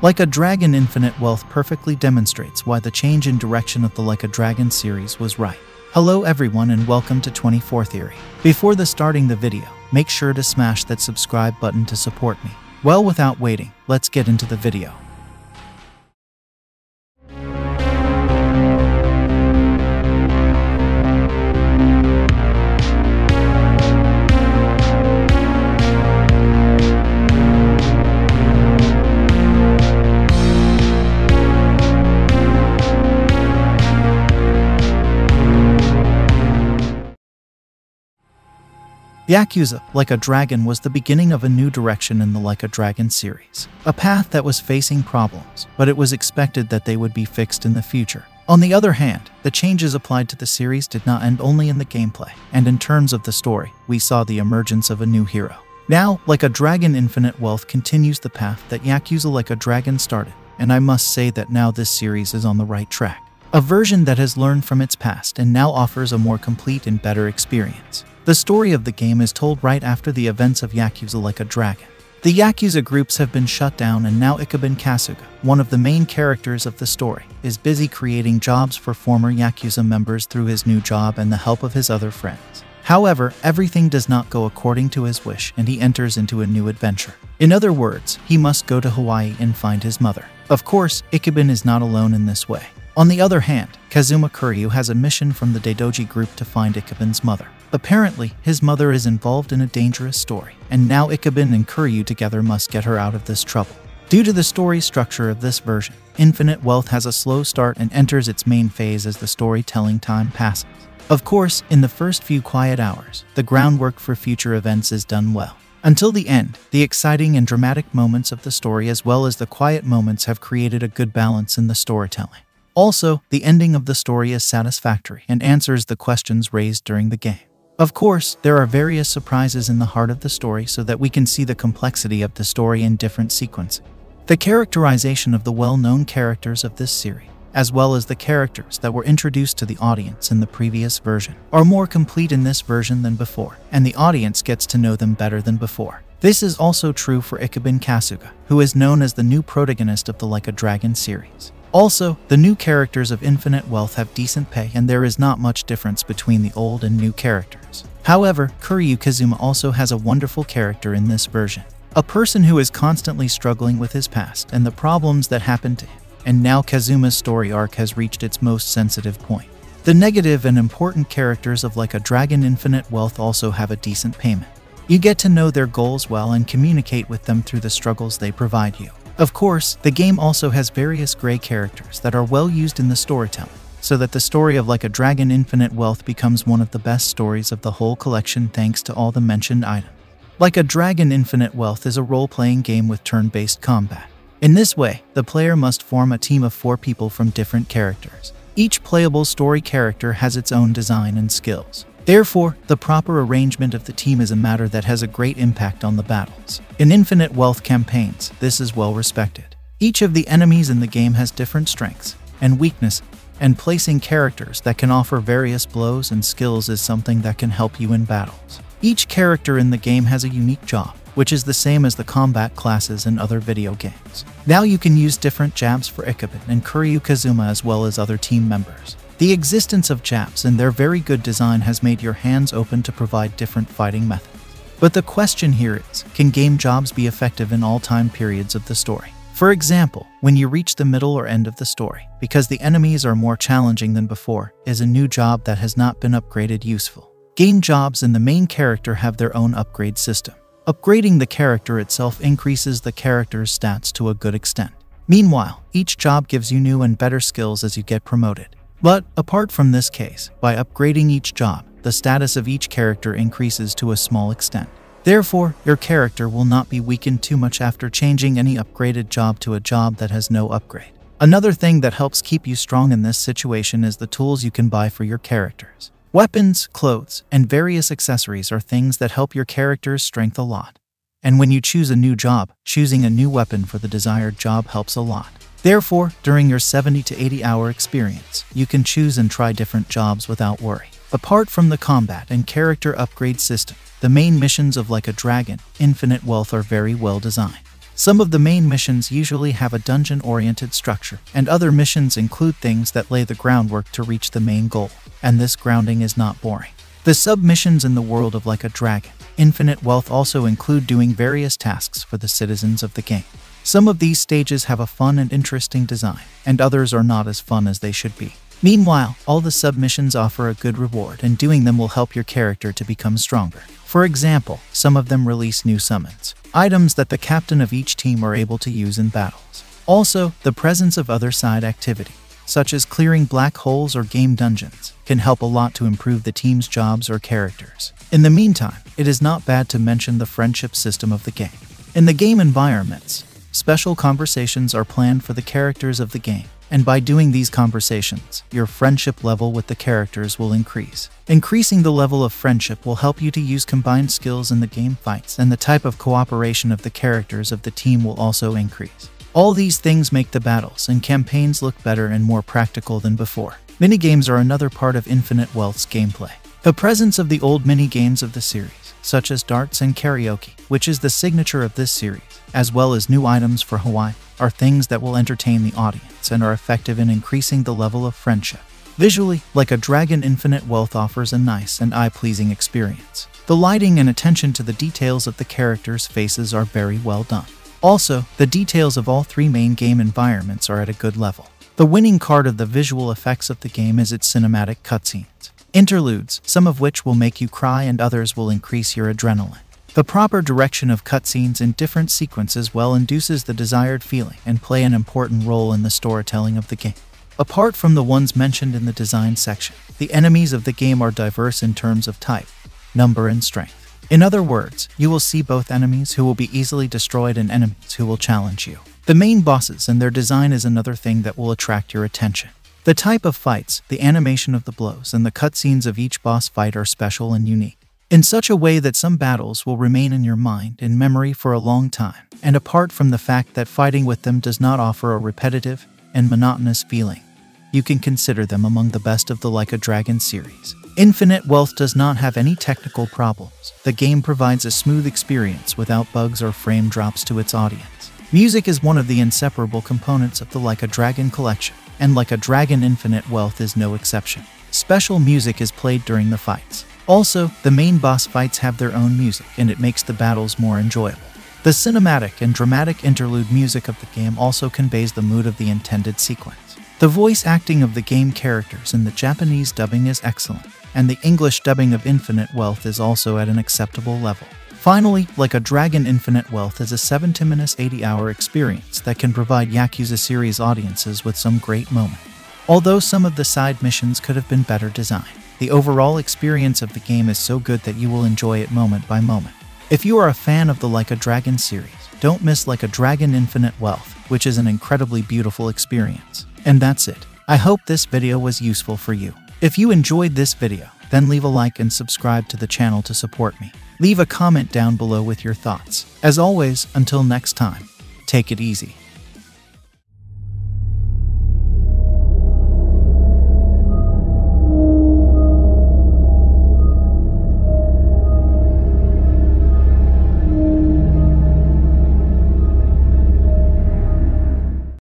Like a Dragon Infinite Wealth perfectly demonstrates why the change in direction of the Like a Dragon series was right. Hello everyone and welcome to 24 Theory. Before starting the video, make sure to smash that subscribe button to support me. Well, without waiting, let's get into the video. Yakuza Like a Dragon was the beginning of a new direction in the Like a Dragon series. A path that was facing problems, but it was expected that they would be fixed in the future. On the other hand, the changes applied to the series did not end only in the gameplay, and in terms of the story, we saw the emergence of a new hero. Now, Like a Dragon Infinite Wealth continues the path that Yakuza Like a Dragon started, and I must say that now this series is on the right track. A version that has learned from its past and now offers a more complete and better experience. The story of the game is told right after the events of Yakuza Like a Dragon. The Yakuza groups have been shut down and now Ichiban Kasuga, one of the main characters of the story, is busy creating jobs for former Yakuza members through his new job and the help of his other friends. However, everything does not go according to his wish and he enters into a new adventure. In other words, he must go to Hawaii and find his mother. Of course, Ichiban is not alone in this way. On the other hand, Kazuma Kiryu has a mission from the Daidoji group to find Ichiban's mother. Apparently, his mother is involved in a dangerous story, and now Ichiban and Kiryu together must get her out of this trouble. Due to the story structure of this version, Infinite Wealth has a slow start and enters its main phase as the storytelling time passes. Of course, in the first few quiet hours, the groundwork for future events is done well. Until the end, the exciting and dramatic moments of the story as well as the quiet moments have created a good balance in the storytelling. Also, the ending of the story is satisfactory and answers the questions raised during the game. Of course, there are various surprises in the heart of the story so that we can see the complexity of the story in different sequences. The characterization of the well-known characters of this series, as well as the characters that were introduced to the audience in the previous version, are more complete in this version than before, and the audience gets to know them better than before. This is also true for Ichiban Kasuga, who is known as the new protagonist of the Like a Dragon series. Also, the new characters of Infinite Wealth have decent pay and there is not much difference between the old and new characters. However, Kiryu Kazuma also has a wonderful character in this version. A person who is constantly struggling with his past and the problems that happened to him. And now Kazuma's story arc has reached its most sensitive point. The negative and important characters of Like a Dragon Infinite Wealth also have a decent payment. You get to know their goals well and communicate with them through the struggles they provide you. Of course, the game also has various gray characters that are well used in the storytelling, so that the story of Like a Dragon Infinite Wealth becomes one of the best stories of the whole collection thanks to all the mentioned items. Like a Dragon Infinite Wealth is a role-playing game with turn-based combat. In this way, the player must form a team of 4 people from different characters. Each playable story character has its own design and skills. Therefore, the proper arrangement of the team is a matter that has a great impact on the battles. In Infinite Wealth campaigns, this is well respected. Each of the enemies in the game has different strengths and weaknesses, and placing characters that can offer various blows and skills is something that can help you in battles. Each character in the game has a unique job, which is the same as the combat classes in other video games. Now you can use different jabs for Ichiban and Kiryu Kazuma as well as other team members. The existence of jabs and their very good design has made your hands open to provide different fighting methods. But the question here is, can game jobs be effective in all time periods of the story? For example, when you reach the middle or end of the story, because the enemies are more challenging than before, is a new job that has not been upgraded useful. Game jobs and the main character have their own upgrade system. Upgrading the character itself increases the character's stats to a good extent. Meanwhile, each job gives you new and better skills as you get promoted. But, apart from this case, by upgrading each job, the status of each character increases to a small extent. Therefore, your character will not be weakened too much after changing any upgraded job to a job that has no upgrade. Another thing that helps keep you strong in this situation is the tools you can buy for your characters. Weapons, clothes, and various accessories are things that help your character's strength a lot. And when you choose a new job, choosing a new weapon for the desired job helps a lot. Therefore, during your 70 to 80 hour experience, you can choose and try different jobs without worry. Apart from the combat and character upgrade system, the main missions of Like a Dragon Infinite Wealth are very well designed. Some of the main missions usually have a dungeon-oriented structure, and other missions include things that lay the groundwork to reach the main goal, and this grounding is not boring. The sub-missions in the world of Like a Dragon: Infinite Wealth also include doing various tasks for the citizens of the game. Some of these stages have a fun and interesting design, and others are not as fun as they should be. Meanwhile, all the sub-missions offer a good reward, and doing them will help your character to become stronger. For example, some of them release new summons, items that the captain of each team are able to use in battles. Also, the presence of other side activity, such as clearing black holes or game dungeons, can help a lot to improve the team's jobs or characters. In the meantime, it is not bad to mention the friendship system of the game. In the game environments, special conversations are planned for the characters of the game, and by doing these conversations, your friendship level with the characters will increase. Increasing the level of friendship will help you to use combined skills in the game fights, and the type of cooperation of the characters of the team will also increase. All these things make the battles and campaigns look better and more practical than before. Minigames are another part of Infinite Wealth's gameplay. The presence of the old minigames of the series, such as darts and karaoke, which is the signature of this series, as well as new items for Hawaii, are things that will entertain the audience and are effective in increasing the level of friendship. Visually, Like a Dragon: Infinite Wealth offers a nice and eye-pleasing experience. The lighting and attention to the details of the characters' faces are very well done. Also, the details of all three main game environments are at a good level. The winning card of the visual effects of the game is its cinematic cutscenes. Interludes, some of which will make you cry and others will increase your adrenaline. The proper direction of cutscenes in different sequences well induces the desired feeling and play an important role in the storytelling of the game. Apart from the ones mentioned in the design section, the enemies of the game are diverse in terms of type, number, and strength. In other words, you will see both enemies who will be easily destroyed and enemies who will challenge you. The main bosses and their design is another thing that will attract your attention. The type of fights, the animation of the blows, and the cutscenes of each boss fight are special and unique, in such a way that some battles will remain in your mind and memory for a long time. And apart from the fact that fighting with them does not offer a repetitive and monotonous feeling, you can consider them among the best of the Like a Dragon series. Infinite Wealth does not have any technical problems. The game provides a smooth experience without bugs or frame drops to its audience. Music is one of the inseparable components of the Like a Dragon collection, and Like a Dragon: Infinite Wealth is no exception. Special music is played during the fights. Also, the main boss fights have their own music, and it makes the battles more enjoyable. The cinematic and dramatic interlude music of the game also conveys the mood of the intended sequence. The voice acting of the game characters in the Japanese dubbing is excellent, and the English dubbing of Infinite Wealth is also at an acceptable level. Finally, Like a Dragon: Infinite Wealth is a 70-80-hour experience that can provide Yakuza series audiences with some great moments. Although some of the side missions could have been better designed, the overall experience of the game is so good that you will enjoy it moment by moment. If you are a fan of the Like a Dragon series, don't miss Like a Dragon: Infinite Wealth, which is an incredibly beautiful experience. And that's it. I hope this video was useful for you. If you enjoyed this video, then leave a like and subscribe to the channel to support me. Leave a comment down below with your thoughts. As always, until next time, take it easy.